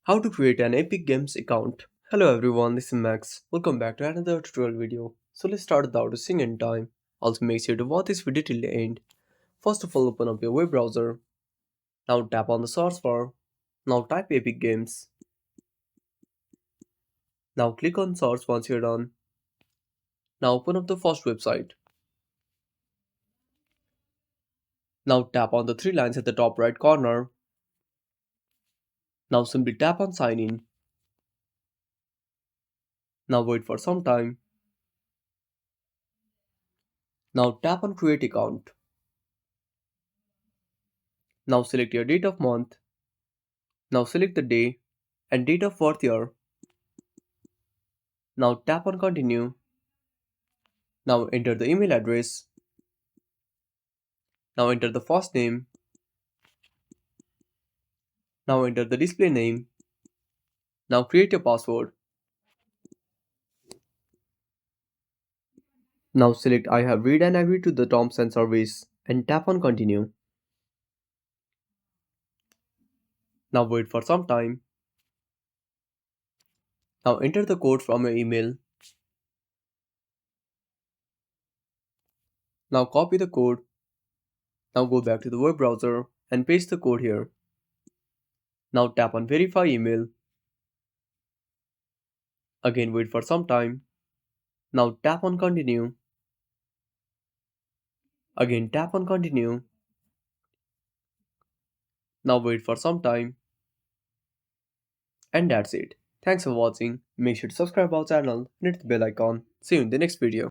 How to create an Epic Games account. Hello everyone, this is Max. Welcome back to another tutorial video. So let's start without wasting any time. Also make sure to watch this video till the end. First of all, open up your web browser. Now tap on the search bar. Now type Epic Games. Now click on search once you're done. Now open up the first website. Now tap on the three lines at the top right corner. Now simply tap on sign in. Now wait for some time. Now tap on create account. Now select your date of month. Now select the day and date of birth year. Now tap on continue. Now enter the email address. Now enter the first name. Now enter the display name. Now create a password. Now select I have read and agree to the terms and service and tap on continue. Now wait for some time. Now enter the code from your email. Now copy the code. Now go back to the web browser and paste the code here. Now tap on verify email. Again wait for some time. Now tap on continue. Again tap on continue. Now wait for some time. And that's it. Thanks for watching. Make sure to subscribe our channel and hit the bell icon. See you in the next video.